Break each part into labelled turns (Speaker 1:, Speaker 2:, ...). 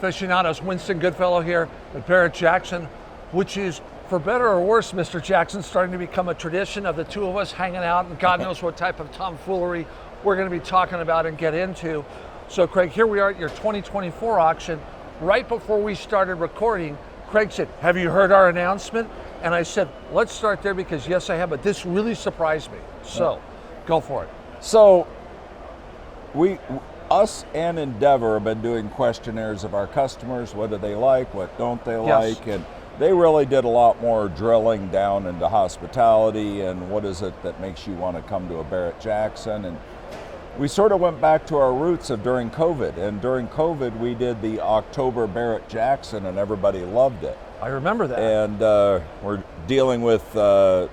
Speaker 1: aficionados. Winston Goodfellow here at Barrett-Jackson, which is, for better or worse, Mr. Jackson, starting to become a tradition of the two of us hanging out, and God knows what type of tomfoolery we're going to be talking about and get into. So Craig, here we are at your 2024 auction. Right before we started recording, Craig said, have you heard our announcement? And I said, let's start there because yes, I have, but this really surprised me. So, go for it.
Speaker 2: So, us and Endeavor have been doing questionnaires of our customers. What do they like? What don't they like? And they really did a lot more drilling down into hospitality and what is it that makes you want to come to a Barrett-Jackson. And we sort of went back to our roots of during COVID. And during COVID, we did the October Barrett-Jackson and everybody loved it.
Speaker 1: I remember that.
Speaker 2: And we're dealing with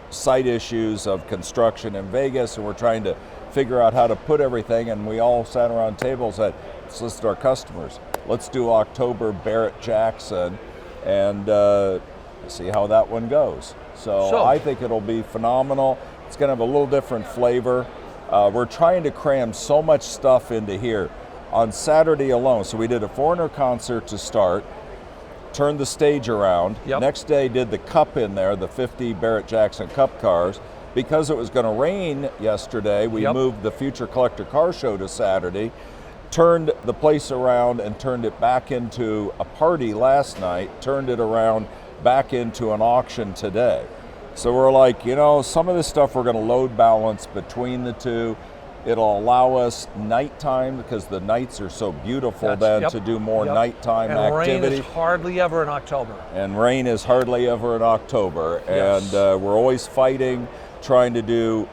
Speaker 2: site issues of construction in Vegas, and we're trying to figure out how to put everything, and we all sat around tables and said, let's listen to our customers. Let's do October Barrett-Jackson and see how that one goes. So I think it'll be phenomenal. It's going to have a little different flavor. We're trying to cram so much stuff into here. On Saturday alone, so we did a foreigner concert to start, turned the stage around. Next day did the Cup in there, the 50 Barrett-Jackson Cup cars. Because it was going to rain yesterday, we moved the Future Collector Car Show to Saturday, turned the place around and turned it back into a party last night, turned it around back into an auction today. So we're like, you know, some of this stuff we're going to load balance between the two. It'll allow us nighttime, because the nights are so beautiful to do more nighttime activity.
Speaker 1: And rain is hardly ever in October.
Speaker 2: And rain is hardly ever in October. And we're always fighting, trying to do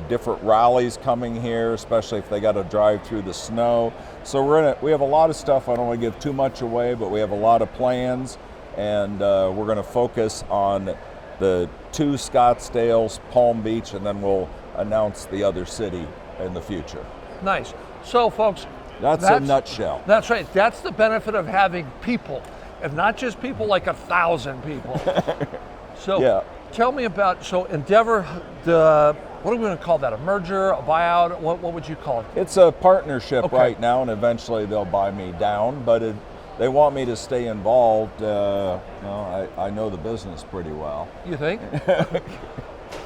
Speaker 2: different rallies coming here, especially if they got to drive through the snow. So we have a lot of stuff. I don't want to give too much away, but we have a lot of plans, and we're going to focus on the two Scottsdales, Palm Beach, and then we'll announce the other city in the future.
Speaker 1: Nice. So folks,
Speaker 2: that's a nutshell.
Speaker 1: That's right. That's the benefit of having people, and not just people like 1,000 people. So tell me about, so Endeavor, what are we going to call that? A merger, a buyout? What would you call it?
Speaker 2: It's a partnership right now, and eventually they'll buy me down, but they want me to stay involved. I know the business pretty well.
Speaker 1: You think?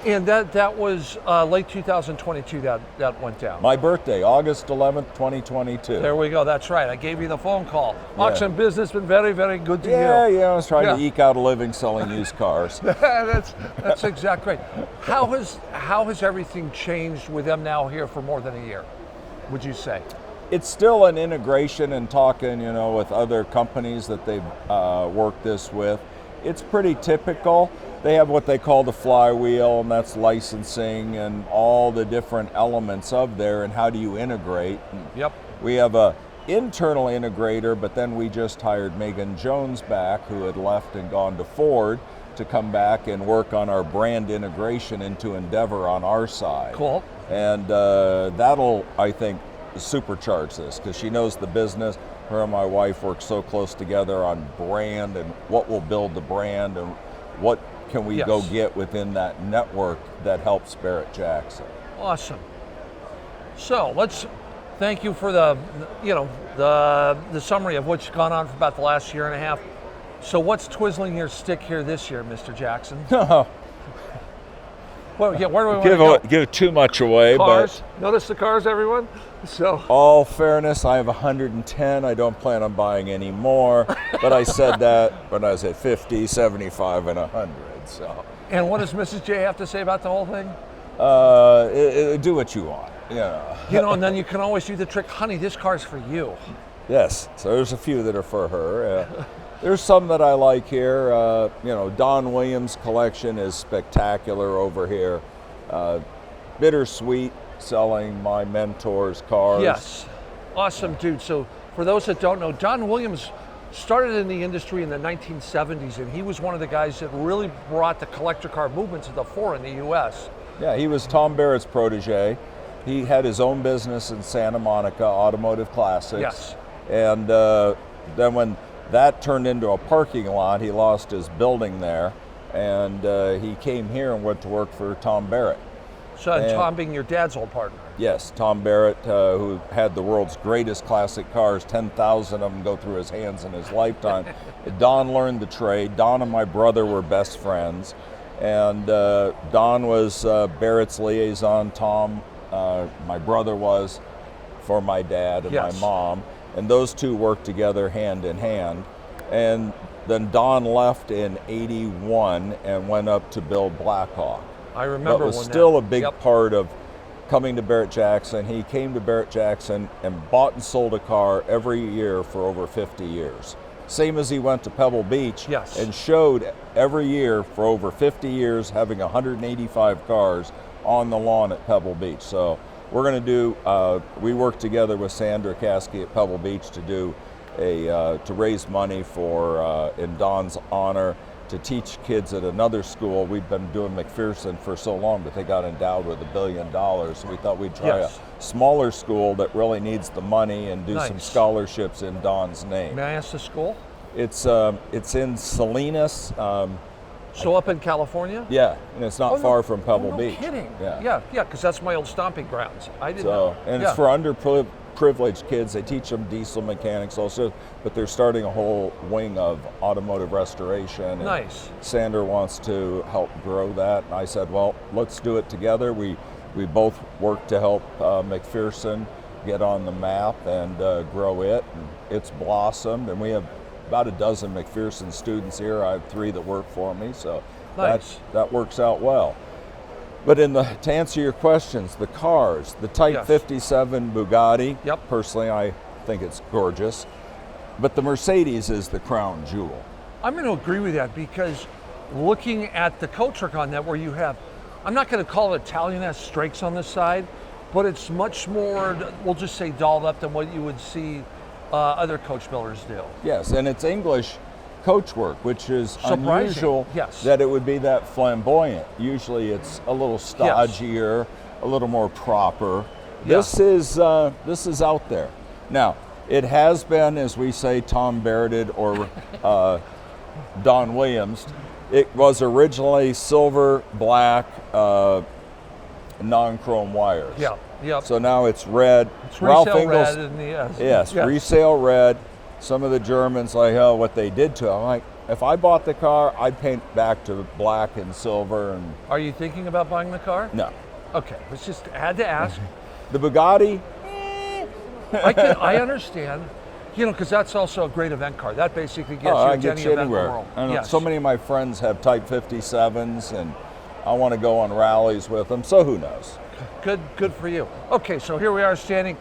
Speaker 1: And that was late 2022 that went down.
Speaker 2: My birthday, August 11th, 2022.
Speaker 1: There we go, that's right. I gave you the phone call. Auction business been very, very good to you.
Speaker 2: Yeah, I was trying to eke out a living selling used cars.
Speaker 1: that's exactly right. How has everything changed with them now here for more than a year, would you say?
Speaker 2: It's still an integration and talking, with other companies that they've worked this with. It's pretty typical. They have what they call the flywheel, and that's licensing and all the different elements of there and how do you integrate. We have a internal integrator, but then we just hired Megan Jones back, who had left and gone to Ford, to come back and work on our brand integration into Endeavor on our side.
Speaker 1: Cool.
Speaker 2: And that'll, I think, supercharge this, because she knows the business. Her and my wife work so close together on brand and what will build the brand and what can we go get within that network that helps Barrett-Jackson.
Speaker 1: Awesome. So let's thank you for the summary of what's gone on for about the last year and a half. So what's twizzling your stick here this year, Mr. Jackson? Well, where do we want to go?
Speaker 2: Give too much away.
Speaker 1: Cars.
Speaker 2: But
Speaker 1: notice the cars, everyone. So,
Speaker 2: all fairness, I have 110. I don't plan on buying any more. But I said that when I was at 50, 75, and 100. So.
Speaker 1: And what does Mrs. J have to say about the whole thing?
Speaker 2: Do what you want.
Speaker 1: And then you can always do the trick. Honey, this car's for you.
Speaker 2: Yes. So there's a few that are for her. There's some that I like here. Don Williams' collection is spectacular over here. Bittersweet, selling my mentor's cars.
Speaker 1: Yes, awesome dude. So for those that don't know, Don Williams started in the industry in the 1970s, and he was one of the guys that really brought the collector car movement to the fore in the U.S.
Speaker 2: Yeah, he was Tom Barrett's protege. He had his own business in Santa Monica, Automotive Classics.
Speaker 1: Yes.
Speaker 2: And then when that turned into a parking lot, he lost his building there, and he came here and went to work for Tom Barrett.
Speaker 1: So and Tom being your dad's old partner.
Speaker 2: Yes, Tom Barrett, who had the world's greatest classic cars, 10,000 of them go through his hands in his lifetime. Don learned the trade. Don and my brother were best friends. And Don was Barrett's liaison. Tom, my brother, was for my dad and my mom. And those two worked together hand in hand. And then Don left in '81 and went up to build Blackhawk.
Speaker 1: I remember.
Speaker 2: But was still a big part of coming to Barrett-Jackson. He came to Barrett-Jackson and bought and sold a car every year for over 50 years. Same as he went to Pebble Beach and showed every year for over 50 years, having 185 cars on the lawn at Pebble Beach. So we're going to do, we worked together with Sandra Caskey at Pebble Beach to do to raise money for, in Don's honor, to teach kids at another school. We've been doing McPherson for so long, but they got endowed with $1 billion. So we thought we'd try a smaller school that really needs the money and do some scholarships in Don's name.
Speaker 1: May I ask the school?
Speaker 2: It's in Salinas.
Speaker 1: So up in California?
Speaker 2: Yeah, and it's not far from Pebble
Speaker 1: no
Speaker 2: Beach.
Speaker 1: Kidding. Yeah, because that's my old stomping grounds. I didn't know.
Speaker 2: And it's for underprivileged kids. They teach them diesel mechanics also, but they're starting a whole wing of automotive restoration.
Speaker 1: Nice.
Speaker 2: Sandra wants to help grow that, and I said, well, let's do it together. We both work to help McPherson get on the map and grow it, and it's blossomed, and we have about a dozen McPherson students here. I have 3 that work for me, so that works out well. But to answer your questions, the cars, the Type 57 Bugatti, personally I think it's gorgeous, but the Mercedes is the crown jewel.
Speaker 1: I'm going to agree with that, because looking at the Countach on that, where you have, I'm not going to call it Italian-esque strakes on the side, but it's much more, we'll just say, dolled up than what you would see other coach builders do.
Speaker 2: Yes, and it's English coachwork, which is
Speaker 1: surprising.
Speaker 2: Unusual that it would be that flamboyant. Usually it's a little stodgier, a little more proper. This is out there. Now, it has been, as we say, Tom Barretted or Don Williams. It was originally silver, black, non-chrome wires. So now it's red.
Speaker 1: It's resale red in the
Speaker 2: yes, resale red. Some of the Germans, like, oh, what they did to it. I'm like, if I bought the car, I'd paint back to black and silver. And
Speaker 1: are you thinking about buying the car?
Speaker 2: No.
Speaker 1: Okay, it's just had to ask.
Speaker 2: The Bugatti.
Speaker 1: I understand, because that's also a great event car. That basically gets you to any event in the world.
Speaker 2: I know so many of my friends have Type 57s, and I want to go on rallies with them. So who knows?
Speaker 1: Good for you. Okay, so here we are standing.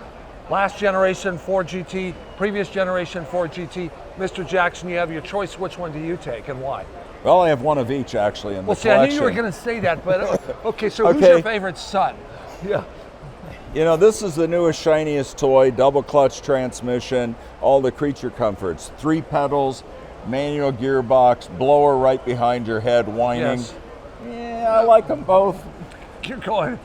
Speaker 1: Last generation Ford GT, previous generation Ford GT. Mr. Jackson, you have your choice. Which one do you take and why?
Speaker 2: Well, I have one of each actually in the collection.
Speaker 1: I knew you were going to say that, but okay, so who's your favorite son?
Speaker 2: This is the newest, shiniest toy, double clutch transmission, all the creature comforts, 3 pedals, manual gearbox, blower right behind your head, whining. I like them both.
Speaker 1: Keep going.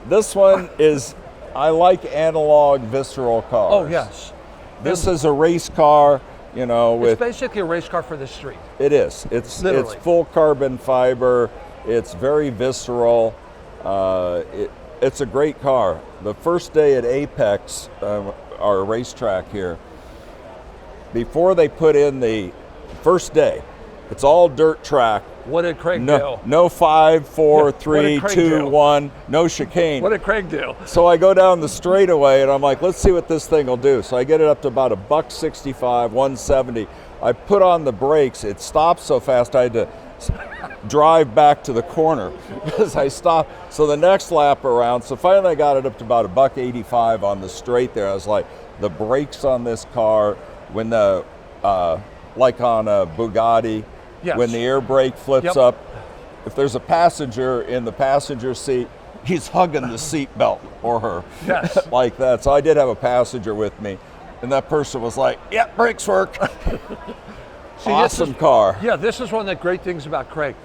Speaker 2: This one is, I like analog visceral cars.
Speaker 1: Oh, yes.
Speaker 2: This is a race car,
Speaker 1: it's basically a race car for the street.
Speaker 2: It is. It's full carbon fiber. It's very visceral. It's a great car. The first day at Apex, our racetrack here, before they put in the first day, it's all dirt track.
Speaker 1: What did Craig do?
Speaker 2: No 5, 4, 3, 2, 1, no chicane.
Speaker 1: What did Craig do?
Speaker 2: So I go down the straightaway and I'm like, let's see what this thing will do. So I get it up to about $165, 170. I put on the brakes. It stopped so fast I had to drive back to the corner because I stopped. So the next lap around, so finally I got it up to about $185 on the straight there. I was like, the brakes on this car, when the, like on a Bugatti, when the air brake flips up, if there's a passenger in the passenger seat, he's hugging the seat belt or her. Like that. So I did have a passenger with me, and that person was like, yep, brakes work. Awesome car.
Speaker 1: Yeah, this is one of the great things about Craig.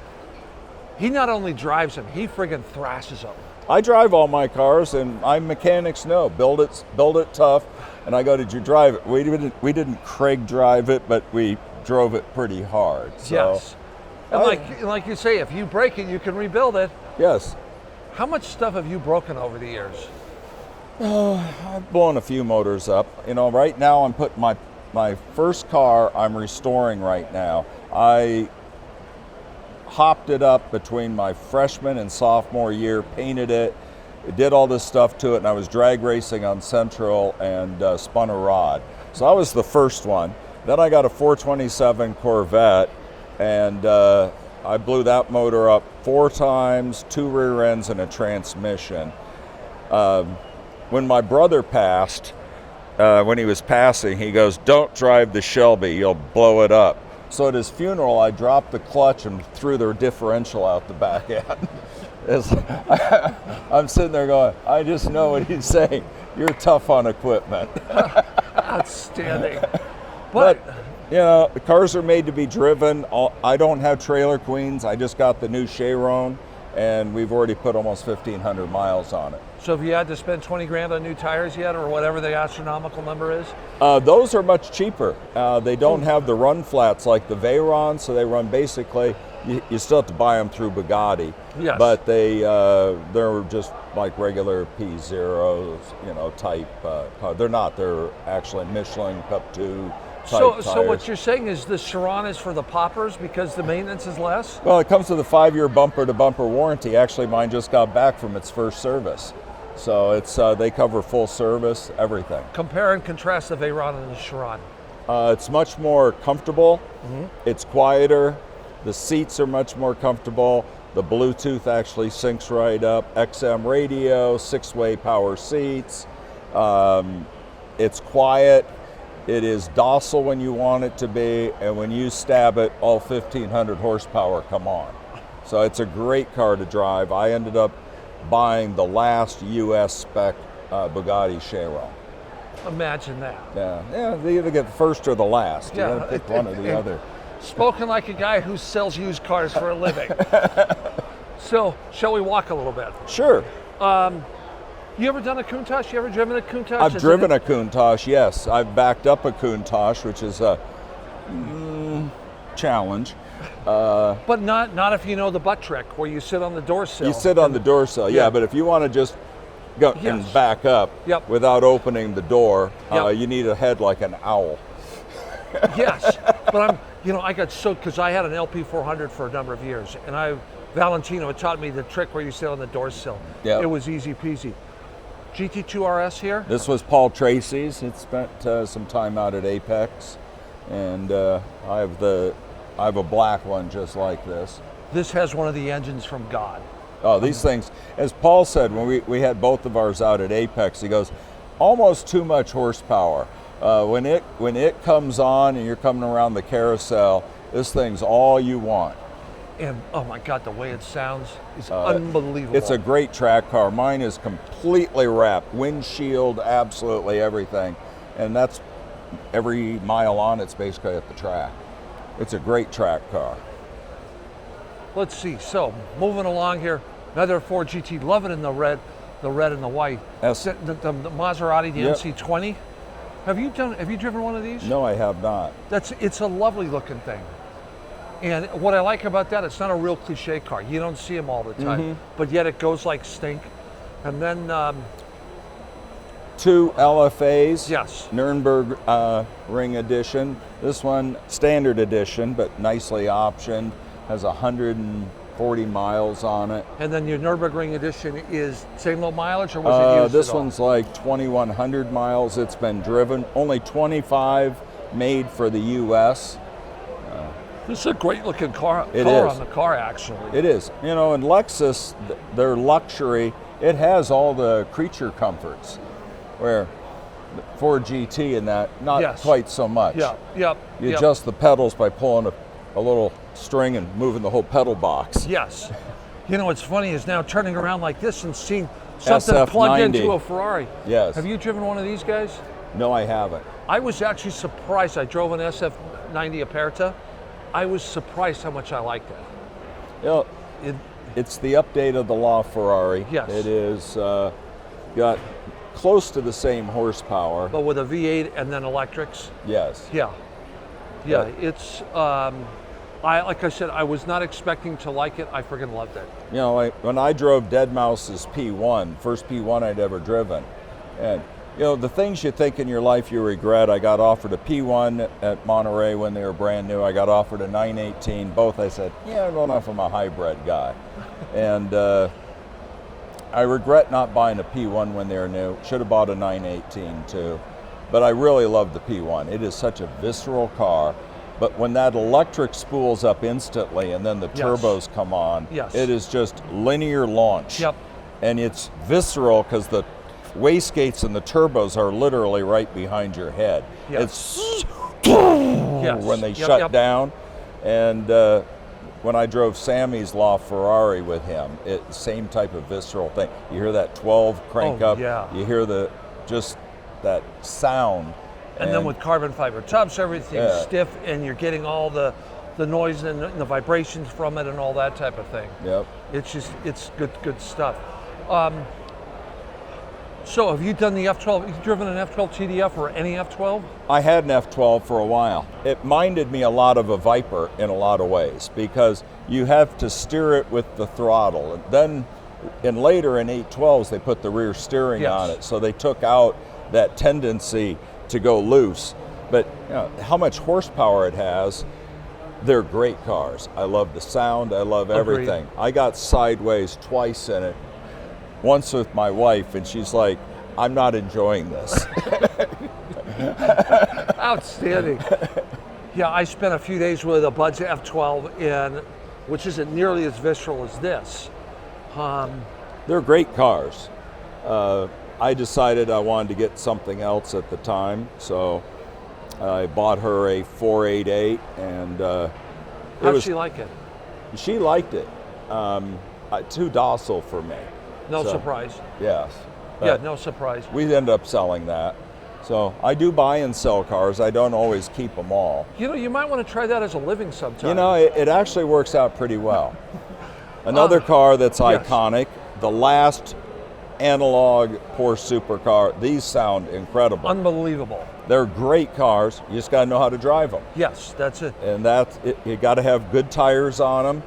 Speaker 1: He not only drives them, he friggin' thrashes them.
Speaker 2: I drive all my cars, and my mechanics know, build it tough. And I go, did you drive it? We didn't Craig drive it, but we drove it pretty hard. So
Speaker 1: yes. And like you say, if you break it, you can rebuild it.
Speaker 2: Yes.
Speaker 1: How much stuff have you broken over the years?
Speaker 2: I've blown a few motors up. You know, right now I'm putting my first car I'm restoring right now. I hopped it up between my freshman and sophomore year, painted it, did all this stuff to it, and I was drag racing on Central and spun a rod. So that was the first one. Then I got a 427 Corvette, and I blew that motor up 4 times, 2 rear ends and a transmission. When my brother passed, when he was passing, he goes, "Don't drive the Shelby, you'll blow it up." So at his funeral, I dropped the clutch and threw the differential out the back end. I'm sitting there going, I just know what he's saying. You're tough on equipment.
Speaker 1: Outstanding.
Speaker 2: But you know, the cars are made to be driven. I don't have trailer queens. I just got the new Chiron, and we've already put almost 1,500 miles on it.
Speaker 1: So have you had to spend 20 grand on new tires yet, or whatever the astronomical number is?
Speaker 2: Those are much cheaper. They don't have the run flats like the Veyron, so they run basically, you still have to buy them through Bugatti.
Speaker 1: Yes.
Speaker 2: But they're just like regular P0s, you know, type. They're not. They're actually Michelin Cup 2 type tires.
Speaker 1: So what you're saying is the Chiron is for the poppers because the maintenance is less?
Speaker 2: Well, it comes with a 5-year bumper-to-bumper warranty. Actually, mine just got back from its first service. So it's they cover full service, everything.
Speaker 1: Compare and contrast the Veyron and the Chiron.
Speaker 2: It's much more comfortable. It's quieter. The seats are much more comfortable. The Bluetooth actually syncs right up. XM radio, 6-way power seats. It's quiet. It is docile when you want it to be, and when you stab it, all 1,500 horsepower come on. So it's a great car to drive. I ended up buying the last US spec Bugatti Chiron.
Speaker 1: Imagine that.
Speaker 2: Yeah, they either get the first or the last. You gotta pick one or the other.
Speaker 1: Spoken like a guy who sells used cars for a living. So, shall we walk a little bit?
Speaker 2: Sure.
Speaker 1: You ever done a Countach? You ever driven a Countach?
Speaker 2: I've driven a Countach, yes. I've backed up a Countach, which is a challenge.
Speaker 1: But not if you know the butt trick, where you sit on the door sill.
Speaker 2: You sit on the door sill, yeah, but if you want to just go and back up without opening the door, you need a head like an owl.
Speaker 1: Yes, but I got soaked because I had an LP 400 for a number of years, and Valentino had taught me the trick where you sit on the door sill. Yep. It was easy peasy. GT2 RS here?
Speaker 2: This was Paul Tracy's. It spent some time out at Apex, and I have a black one just like this.
Speaker 1: This has one of the engines from God.
Speaker 2: Oh, these things, as Paul said when we had both of ours out at Apex, he goes, almost too much horsepower. When it comes on and you're coming around the carousel, this thing's all you want.
Speaker 1: And oh my God, the way it sounds is unbelievable.
Speaker 2: It's a great track car. Mine is completely wrapped, windshield, absolutely everything. And that's every mile on it's basically at the track. It's a great track car.
Speaker 1: Let's see, so moving along here, another Ford GT, love it in the red and the white.
Speaker 2: Yes.
Speaker 1: The Maserati, the MC20. Have you driven one of these?
Speaker 2: No, I have not.
Speaker 1: It's a lovely looking thing. And what I like about that, it's not a real cliche car. You don't see them all the time, but yet it goes like stink. And then
Speaker 2: 2 LFAs.
Speaker 1: Yes.
Speaker 2: Nürburgring Ring edition. This one standard edition, but nicely optioned. Has 140 miles on it.
Speaker 1: And then your Nürburgring edition is same low mileage, or was it used
Speaker 2: This
Speaker 1: at all?
Speaker 2: one's like 2,100 miles. It's been driven. Only 25 made for the U.S.
Speaker 1: This is a great looking car.
Speaker 2: It
Speaker 1: color
Speaker 2: is.
Speaker 1: on the car, actually.
Speaker 2: It is. You know, in Lexus, their luxury, it has all the creature comforts, where Ford GT and that, not quite so much. You adjust the pedals by pulling a little string and moving the whole pedal box.
Speaker 1: Yes. You know what's funny is now turning around like this and seeing something
Speaker 2: SF90.
Speaker 1: plugged into a Ferrari.
Speaker 2: Yes.
Speaker 1: Have you driven one of these guys?
Speaker 2: No, I haven't.
Speaker 1: I was actually surprised. I drove an SF90 Aperta. I was surprised how much I liked it.
Speaker 2: You know, it's the update of the La Ferrari.
Speaker 1: Yes.
Speaker 2: It is got close to the same horsepower.
Speaker 1: But with a V8 and then electrics.
Speaker 2: Yes.
Speaker 1: Yeah. It's Like I said, I was not expecting to like it. I freaking loved it.
Speaker 2: You know, when I drove Dead Mouse's P1, first P1 I'd ever driven, and you know, the things you think in your life you regret. I got offered a P1 at Monterey when they were brand new. I got offered a 918. Both I said, yeah, I don't know if I'm a hybrid guy. And I regret not buying a P1 when they were new. Should have bought a 918 too. But I really love the P1. It is such a visceral car. But when that electric spools up instantly and then the turbos come on, it is just linear launch.
Speaker 1: Yep.
Speaker 2: And it's visceral because the wastegates and the turbos are literally right behind your head. It's when they shut down. And when I drove Sammy's LaFerrari with him, same type of visceral thing. You hear that 12 crank up. You hear just that sound.
Speaker 1: And then with carbon fiber tubs, everything's stiff, and you're getting all the noise and the vibrations from it and all that type of thing.
Speaker 2: Yep.
Speaker 1: It's good stuff. So have you done the F12? Have you driven an F12 TDF or any F12?
Speaker 2: I had an F12 for a while. It minded me a lot of a Viper in a lot of ways because you have to steer it with the throttle. And then later in 812s, they put the rear steering on it. So they took out that tendency to go loose. But you know, how much horsepower it has, they're great cars. I love the sound, I love everything.
Speaker 1: Agreed.
Speaker 2: I got sideways twice in it. Once with my wife, and she's like, I'm not enjoying this.
Speaker 1: Outstanding. Yeah, I spent a few days with a Bud's F12, which isn't nearly as visceral as this.
Speaker 2: They're great cars. I decided I wanted to get something else at the time, so I bought her a 488, and
Speaker 1: how'd she like it?
Speaker 2: She liked it. Too docile for me.
Speaker 1: No surprise.
Speaker 2: Yes.
Speaker 1: No surprise.
Speaker 2: We ended up selling that. So I do buy and sell cars. I don't always keep them all.
Speaker 1: You know, you might want to try that as a living sometime.
Speaker 2: You know, it actually works out pretty well. Another car that's iconic, the last analog Porsche supercar. These sound incredible.
Speaker 1: Unbelievable.
Speaker 2: They're great cars. You just got to know how to drive them.
Speaker 1: Yes, that's it.
Speaker 2: And you got to have good tires on them.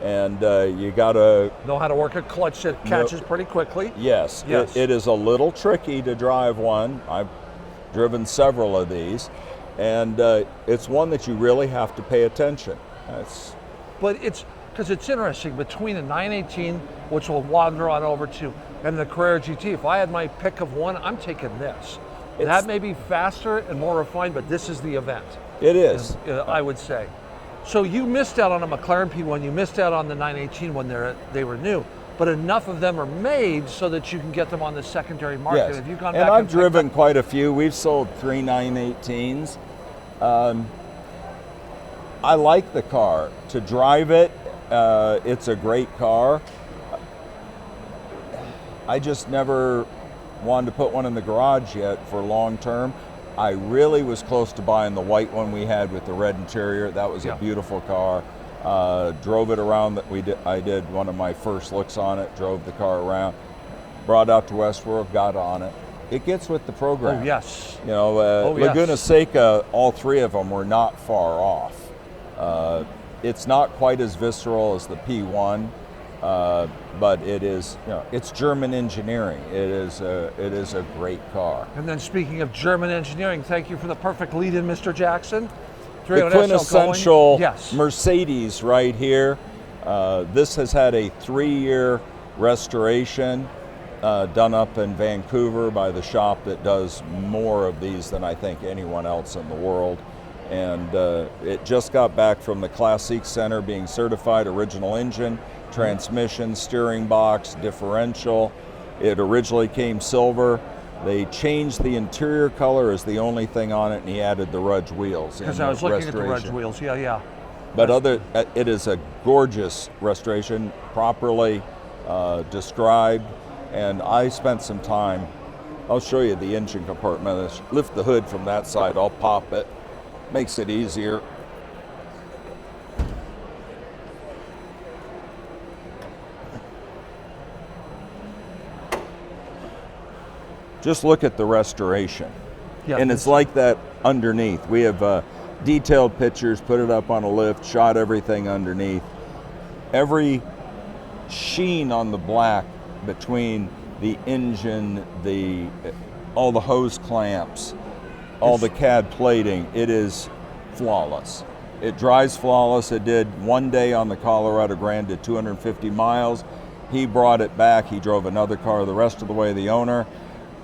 Speaker 2: And you got to
Speaker 1: know how to work a clutch that catches pretty quickly.
Speaker 2: Yes. It is a little tricky to drive one. I've driven several of these, and it's one that you really have to pay attention.
Speaker 1: But it's because it's interesting between the 918, which we'll wander on over to, and the Carrera GT. If I had my pick of one, I'm taking this. That may be faster and more refined, but this is the event.
Speaker 2: It is.
Speaker 1: I would say. So you missed out on a McLaren P1, you missed out on the 918 when they were new, but enough of them are made so that you can get them on the secondary market.
Speaker 2: Yes.
Speaker 1: Have you gone
Speaker 2: and
Speaker 1: back
Speaker 2: I've driven quite a few. We've sold 3 918s. I like the car. To drive it, it's a great car. I just never wanted to put one in the garage yet for long term. I really was close to buying the white one we had with the red interior. That was a beautiful car. Drove it around. I did one of my first looks on it. Drove the car around. Brought it out to Westworld. Got on it. It gets with the program.
Speaker 1: Oh yes.
Speaker 2: You know, Laguna Seca. All 3 of them were not far off. It's not quite as visceral as the P1. But it is, it's German engineering. It is a great car.
Speaker 1: And then speaking of German engineering, thank you for the perfect lead-in, Mr. Jackson.
Speaker 2: The quintessential Mercedes right here. This has had a 3-year restoration done up in Vancouver by the shop that does more of these than I think anyone else in the world. And it just got back from the Classique Center being certified original engine, transmission, steering box, differential. It originally came silver. They changed the interior color as the only thing on it, and he added the Rudge wheels.
Speaker 1: Because I was looking at the Rudge wheels, yeah.
Speaker 2: But it is a gorgeous restoration, properly described, and I spent some time. I'll show you the engine compartment. Let's lift the hood from that side, I'll pop it. Makes it easier. Just look at the restoration. Yeah, and it's like that underneath. We have detailed pictures, put it up on a lift, shot everything underneath. Every sheen on the black between the engine, all the hose clamps, all the CAD plating, it is flawless. It drives flawless. It did one day on the Colorado Grand, did 250 miles. He brought it back. He drove another car the rest of the way, the owner.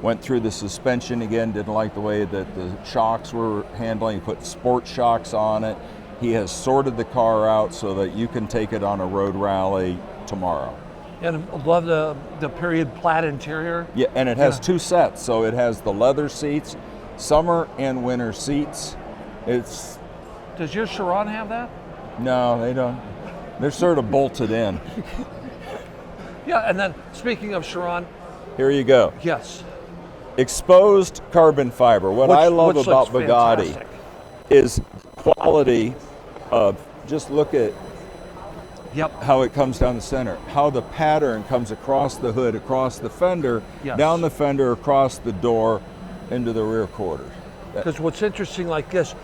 Speaker 2: Went through the suspension again, didn't like the way that the shocks were handling. He put sport shocks on it. He has sorted the car out so that you can take it on a road rally tomorrow.
Speaker 1: And I love the period plaid interior.
Speaker 2: Yeah, and it has two sets. So it has the leather seats, summer and winter seats.
Speaker 1: Does your Chiron have that?
Speaker 2: No, they don't. They're sort of bolted in.
Speaker 1: Yeah, and then speaking of Chiron.
Speaker 2: Here you go.
Speaker 1: Yes.
Speaker 2: Exposed carbon fiber. What I love about Bugatti
Speaker 1: fantastic.
Speaker 2: is quality of, just look at how it comes down the center, how the pattern comes across the hood, across the fender, down the fender, across the door, into the rear quarters.
Speaker 1: Because what's interesting like this,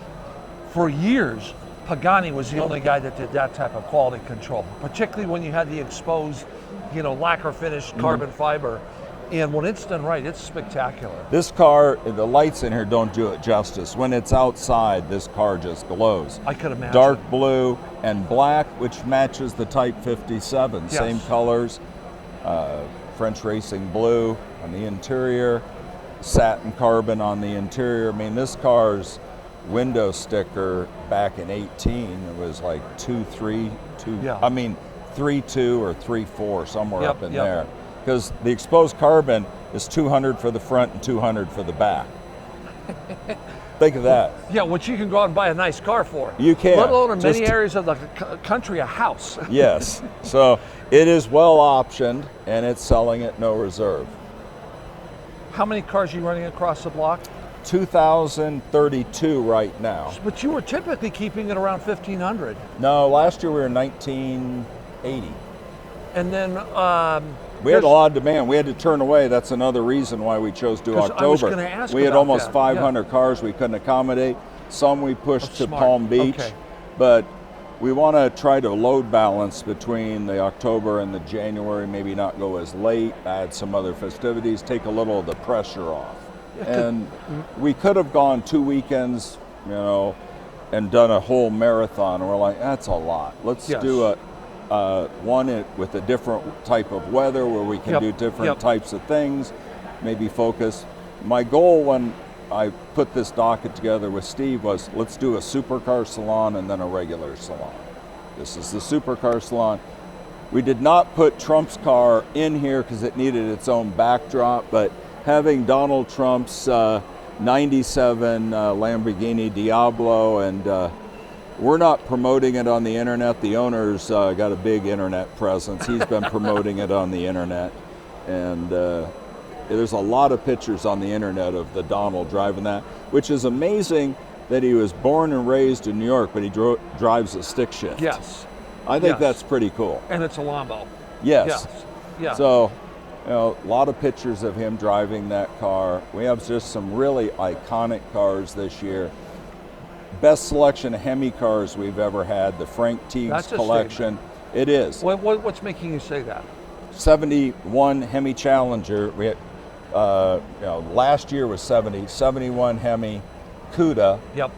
Speaker 1: for years, Pagani was the only guy that did that type of quality control, particularly when you had the exposed, lacquer finished carbon fiber. And when it's done right, it's spectacular.
Speaker 2: This car, the lights in here don't do it justice. When it's outside, this car just glows.
Speaker 1: I could imagine.
Speaker 2: Dark blue and black, which matches the Type 57.
Speaker 1: Yes.
Speaker 2: Same colors. French Racing blue on the interior, satin carbon on the interior. I mean, this car's window sticker back in 18, it was like 2.3, 3.2 or 3.4, somewhere up in there. Because the exposed carbon is 200 for the front and 200 for the back. Think of that.
Speaker 1: Yeah, which you can go out and buy a nice car for.
Speaker 2: You can.
Speaker 1: Let alone in many areas of the country, a house.
Speaker 2: Yes. So it is well optioned, and it's selling at no reserve.
Speaker 1: How many cars are you running across the block?
Speaker 2: 2,032 right now.
Speaker 1: But you were typically keeping it around 1,500.
Speaker 2: No, last year we were 1,980.
Speaker 1: And then
Speaker 2: we had a lot of demand. We had to turn away. That's another reason why we chose to do October.
Speaker 1: I was going to ask
Speaker 2: we had
Speaker 1: about
Speaker 2: almost
Speaker 1: that.
Speaker 2: 500 cars we couldn't accommodate. Some we pushed to
Speaker 1: Smart.
Speaker 2: Palm Beach.
Speaker 1: Okay.
Speaker 2: But we want to try to load balance between the October and the January, maybe not go as late, add some other festivities, take a little of the pressure off. And we could have gone 2 weekends, and done a whole marathon. And we're like, that's a lot. Let's do one with a different type of weather where we can do different types of things, maybe focus. My goal when I put this docket together with Steve was, let's do a supercar salon and then a regular salon. This is the supercar salon. We did not put Trump's car in here because it needed its own backdrop, but having Donald Trump's 97 Lamborghini Diablo, and we're not promoting it on the internet. The owner's got a big internet presence. He's been promoting it on the internet, and there's a lot of pictures on the internet of the Donald driving that, which is amazing that he was born and raised in New York, but he drives a stick shift.
Speaker 1: Yes.
Speaker 2: I think that's pretty cool.
Speaker 1: And it's a Lambo.
Speaker 2: Yes.
Speaker 1: Yeah.
Speaker 2: So, a lot of pictures of him driving that car. We have just some really iconic cars this year. Best selection of Hemi cars we've ever had, the Frank Teagues collection. It is.
Speaker 1: What's making you say that?
Speaker 2: 71 Hemi Challenger. We had, last year was 71 Hemi Cuda.
Speaker 1: Yep.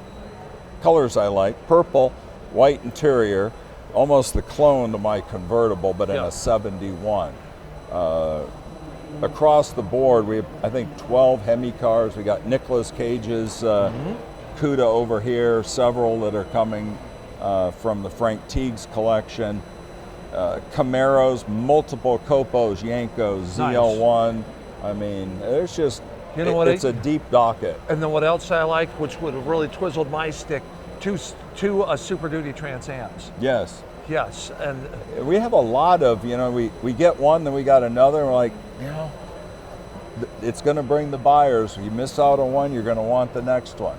Speaker 2: Colors I like, purple, white interior, almost the clone to my convertible, but in a 71. Across the board, we have, I think, 12 Hemi cars. We got Nicolas Cage's Cuda over here, several that are coming from the Frank Teagues collection. Camaros, multiple COPOs, Yenkos, ZL1. I mean, there's just, it's a deep docket.
Speaker 1: And then what else I like, which would have really twizzled my stick, two Super Duty Trans Ams.
Speaker 2: Yes.
Speaker 1: Yes, and
Speaker 2: we have a lot of, we get one, then we got another, and we're like, it's going to bring the buyers. You miss out on one, you're going to want the next one.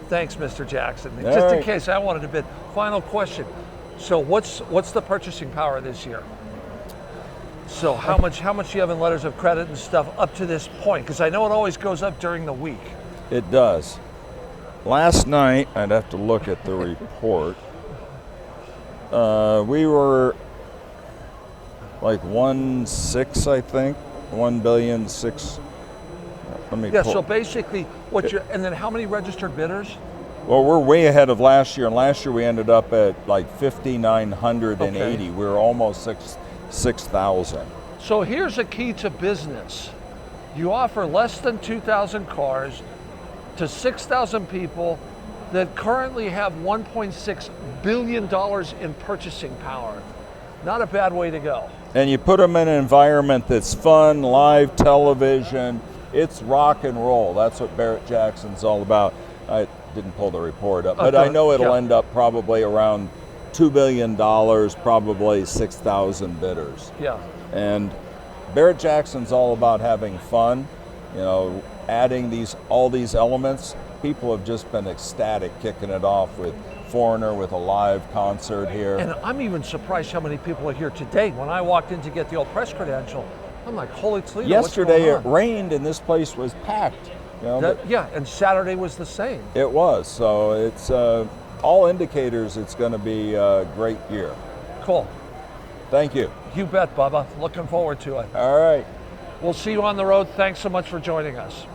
Speaker 1: Thanks, Mr. Jackson.
Speaker 2: All
Speaker 1: Just
Speaker 2: right.
Speaker 1: in case I wanted to bid. Final question. So what's the purchasing power this year? So how much do you have in letters of credit and stuff up to this point? Because I know it always goes up during the week.
Speaker 2: It does. last night, I'd have to look at the report. We were like 1.6, I think, 1.6 billion. Let me
Speaker 1: Yeah,
Speaker 2: pull.
Speaker 1: so basically, and then how many registered bidders?
Speaker 2: Well, we're way ahead of last year, and last year we ended up at like 5,980.
Speaker 1: Okay.
Speaker 2: We were almost 6,000.
Speaker 1: So here's a key to business. You offer less than 2,000 cars to 6,000 people that currently have $1.6 billion in purchasing power. Not a bad way to go.
Speaker 2: And you put them in an environment that's fun, live television. It's rock and roll. That's what Barrett-Jackson's all about. I didn't pull the report up, but I know it'll end up probably around $2 billion, probably 6,000 bidders.
Speaker 1: Yeah.
Speaker 2: And Barrett-Jackson's all about having fun, adding all these elements. People have just been ecstatic kicking it off with Foreigner, with a live concert here.
Speaker 1: And I'm even surprised how many people are here today. When I walked in to get the old press credential, I'm like, holy Toledo,
Speaker 2: Yesterday
Speaker 1: what's
Speaker 2: it
Speaker 1: going on?
Speaker 2: rained and this place was packed.
Speaker 1: Yeah, and Saturday was the same.
Speaker 2: It was. So it's all indicators it's going to be a great year.
Speaker 1: Cool.
Speaker 2: Thank you.
Speaker 1: You bet, Bubba. Looking forward to it.
Speaker 2: All right.
Speaker 1: We'll see you on the road. Thanks so much for joining us.